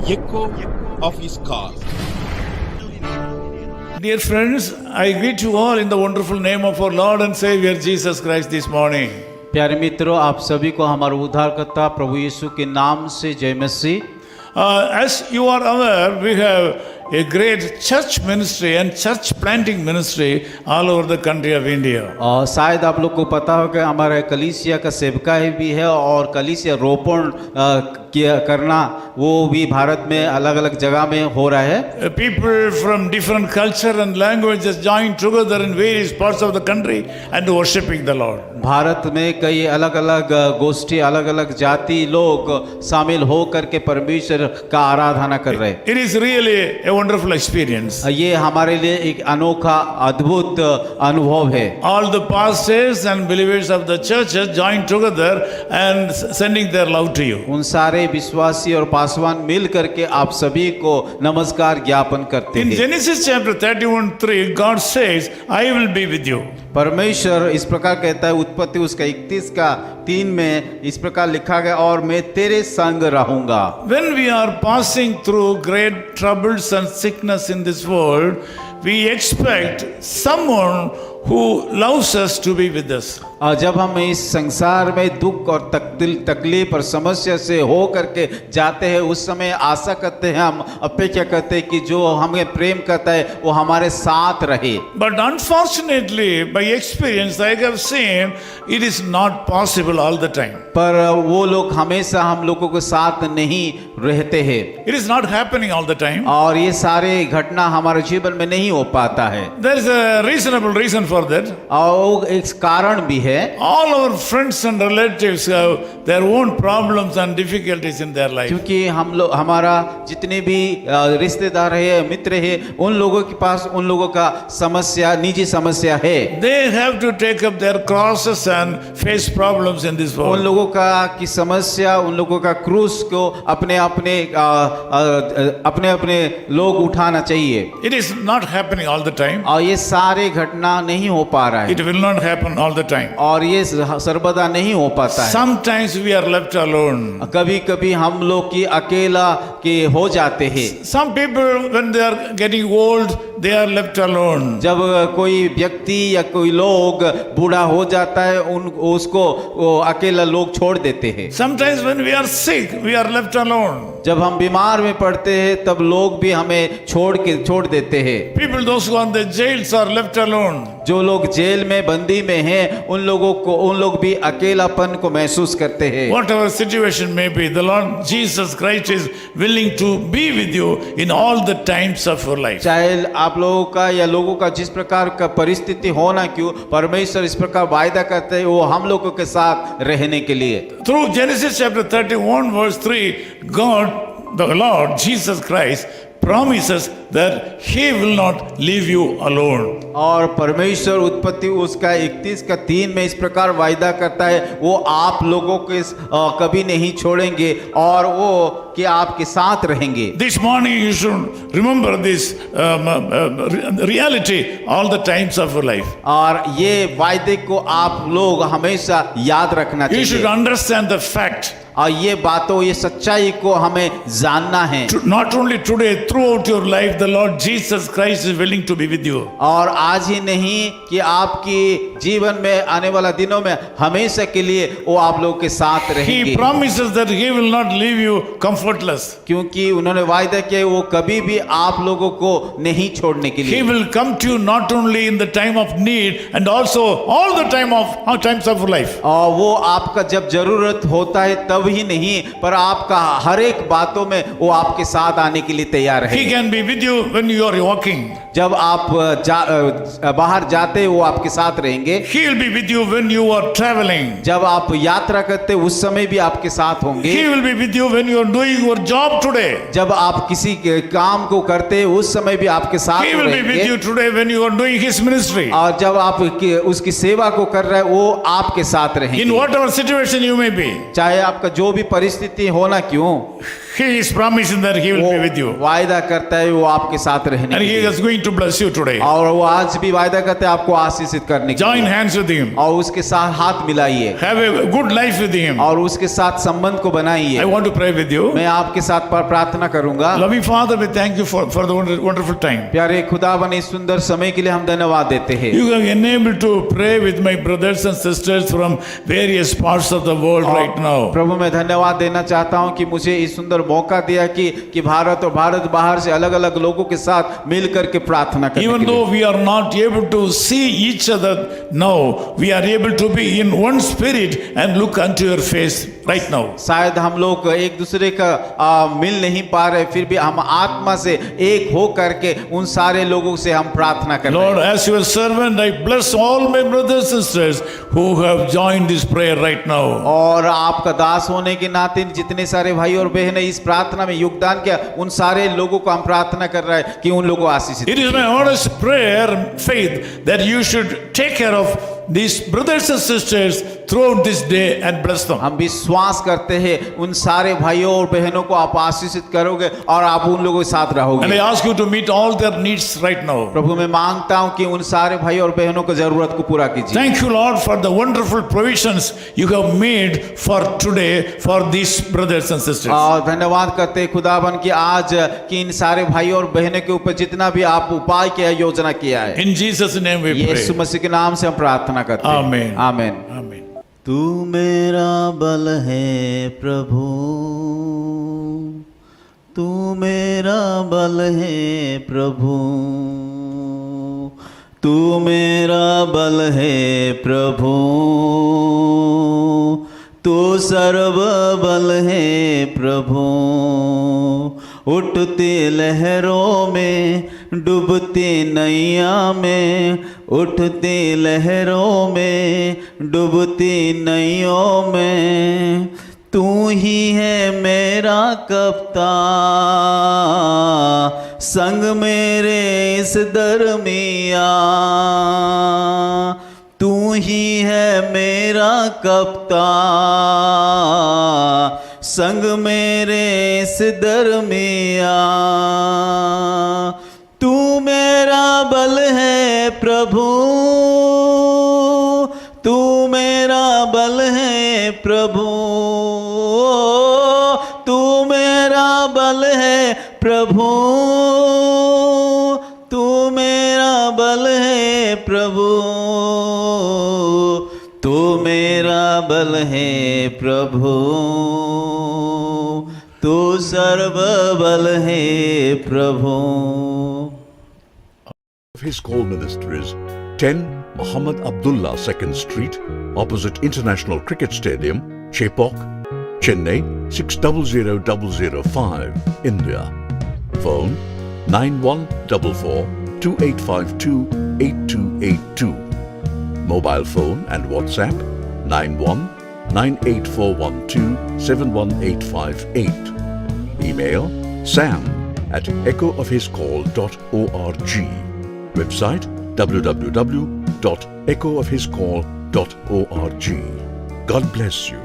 echo of his call. Dear friends, I greet you all in the wonderful name of our Lord and Savior Jesus Christ this morning. प्यारे मित्रों, आप सभी को हमारे उद्धारकर्ता प्रभु यीशु के नाम से जय मसीह। As you are aware, we have a great church ministry and church planting ministry all over the country of India. और शायद आप लोग को पता हो कि हमारा कलीसिया का सेवकाई भी है और कलीसिया रोपण करना वो भी भारत में अलग अलग जगह में हो रहा है। People from different culture and languages join together in various parts of the country and worshiping the Lord. Bharat में कई अलग अलग गोष्ठी, अलग अलग जाति लोग शामिल हो करके परमेश्वर का आराधना कर रहे हैं। It is really a wonderful experience. ये हमारे लिए एक अनोखा अद्भुत अनुभव है। All the pastors and believers of the churches join together and sending their love to you. उन सारे विश्वासी और पासवान मिल करके आप सभी को नमस्कार ज्ञापन करते In हैं। Genesis chapter 31:3, God says, "I will be with you." परमेश्वर इस प्रकार कहता है, उत्पत्ति उसका 31:3 में इस प्रकार लिखा गया, और मैं तेरे संग रहूंगा। When we are passing through great troubles and sickness in this world, we expect someone who loves us to be with us. और जब हम इस संसार में दुख और तकलीफ और समस्या से हो करके जाते हैं, उस समय आशा करते हैं, हम अपेक्षा करते हैं कि जो हमें प्रेम करता है वो हमारे साथ रहे। But unfortunately, by experience, I have seen it is not possible all the time. पर वो लोग हमेशा हम लोगों के साथ नहीं रहते हैं। It is not happening all the time. और ये सारे घटना हमारे जीवन में नहीं हो पाता है। There is a reasonable reason for that. और एक कारण भी है। All our friends and relatives have their own problems and difficulties in their life. क्योंकि हम लोग, हमारा जितने भी रिश्तेदार है, मित्र है, उन लोगों के पास उन लोगों का समस्या, निजी समस्या है। They have to take up their crosses and face problems in this उन world. लोगों का की समस्या, उन लोगों का क्रूस को अपने अपने लोग उठाना चाहिए। It is not happening all the time. और ये सारे घटना नहीं हो पा रहा It है, will not happen all the time. और ये सर्वदा नहीं हो पाता है। Sometimes we are left alone. कभी कभी हम लोग की अकेला के हो जाते हैं। Some people, when they are getting old, they are left alone. जब कोई व्यक्ति या कोई लोग बूढ़ा हो जाता है, उसको वो अकेला लोग छोड़ देते हैं। Sometimes when we are sick, we are left alone. जब हम बीमार में पड़ते हैं तब लोग भी हमें छोड़ देते हैं। People, those who are in the jails, are left alone. जो लोग जेल में बंदी में हैं, उन लोग भी अकेलापन को महसूस करते हैं। Whatever situation may be, the Lord Jesus Christ is willing to be with you in all the times of your life. चाहे आप लोगों का या लोगों का जिस प्रकार का परिस्थिति होना क्यों, परमेश्वर इस प्रकार वायदा करते हैं वो हम लोगों के साथ रहने के लिए। Through Genesis chapter 31 verse 3, God, the Lord Jesus Christ, promises that He will not leave you alone. और परमेश्वर उत्पत्ति उसका 31:3 में इस प्रकार वायदा करता है, वो आप लोगों को कभी नहीं छोड़ेंगे और वो कि आपके साथ रहेंगे। This morning you should remember this reality all the times of your life. और ये वायदे को आप लोग हमेशा याद रखना You should चाहिए, understand the fact. और ये बातों, ये सच्चाई को हमें जानना है। Not only today, throughout your life, the Lord Jesus Christ is willing to be with you. और आज ही नहीं कि आपकी जीवन में आने वाला दिनों में हमेशा के लिए वो आप लोगों के साथ He रहेंगे, promises that He will not leave you comfortless. क्योंकि उन्होंने वायदा किया वो कभी भी आप लोगों को नहीं छोड़ने के He लिए। will come to you not only in the time of need and also all the times of life. और वो आपका जब जरूरत होता है तब ही नहीं, पर आपका हर एक बातों में वो आपके साथ आने के लिए तैयार है। He can be with you when you are walking. जब आप बाहर जाते वो आपके साथ रहेंगे। He will be with you when you are traveling. जब आप यात्रा करते उस समय भी आपके साथ होंगे। He will be with you when you are doing your job today. जब आप किसी के काम को करते उस समय भी आपके साथ He will be with रहेंगे। you today when you are doing His ministry. और जब आप उसकी सेवा को कर रहे हैं वो आपके साथ रहेंगे। In whatever situation you may be. चाहे आपका जो भी परिस्थिति होना क्यों, He is promising that He will be with you. वायदा करता है वो आपके साथ रहने And के He लिए, is going to bless you today. और वो आज भी वायदा करते हैं आपको आशीषित करने के Join लिए, hands with Him. और उसके साथ हाथ मिलाइए Have a good life with Him. और उसके साथ संबंध को I बनाइए। want to pray with you. मैं आपके साथ प्रार्थना करूंगा। Loving Father, we thank you for the wonderful time. प्यारे खुदावन, इस सुंदर समय के लिए हम धन्यवाद देते हैं। You have enabled to pray with my brothers and sisters from various parts of the world right now. प्रभु, मैं धन्यवाद देना चाहता हूं कि मुझे इस सुंदर मौका दिया कि भारत और भारत बाहर से अलग अलग लोगों के साथ मिल करके प्रार्थना करने Even के लिए। though we are not able to see each other now, we are able to be in one spirit and look unto your face right now. शायद हम लोग एक दूसरे का मिल नहीं पा रहे, फिर भी हम आत्मा से एक हो करके उन सारे लोगों से हम प्रार्थना कर रहे Lord, हैं। as your servant, I bless all my brothers and sisters who have joined this prayer right now. और आपका दास होने के नाते जितने सारे भाई और बहनें इस प्रार्थना में योगदान किया, उन सारे लोगों को हम प्रार्थना कर रहे हैं कि उन लोगों को आशीषित It is my honest prayer, faith, that you should take care of these brothers and sisters throughout this day and bless them. हम विश्वास करते हैं उन सारे भाइयों और बहनों को आप आशीषित करोगे और आप उन लोगों के साथ And I रहोगे। ask you to meet all their needs right now. प्रभु, मैं मांगता हूं कि उन सारे भाई और बहनों को जरूरत को पूरा कीजिए। Thank you, Lord, for the wonderful provisions you have made for today for these brothers and sisters. और धन्यवाद करते हैं खुदावन कि आज कि इन सारे भाई और बहनों के ऊपर जितना भी आप उपाय किया, योजना किया है, In Jesus' name we Yeshu pray. मसीह के नाम से हम प्रार्थना करते हैं। Amen. आमीन। Amen. तू मेरा बल है प्रभु, तू मेरा बल है प्रभु, तू मेरा बल है प्रभु, तू सर्व बल है प्रभु। उठती लहरों में, डूबती नैया में, उठती लहरों में, डूबती नैयों में, तू ही है मेरा कप्तान, संग मेरे इस दरमिया। तू ही है मेरा कप्तान, संग मेरे इस दरमिया। तू मेरा बल है प्रभु, तू मेरा बल है प्रभु, तू मेरा बल है प्रभु, तू मेरा बल है प्रभु, तू मेरा बल है प्रभु, तू सर्व बल है प्रभु। His call ministries 10 Muhammad Abdullah 2nd Street, opposite International Cricket Stadium, Chepauk, Chennai 600005, India. Phone 9144 2852 8282. Mobile phone and WhatsApp 91 98412 71858. Email sam@echoofhiscall.org. Website www.echoofhiscall.org. God bless you.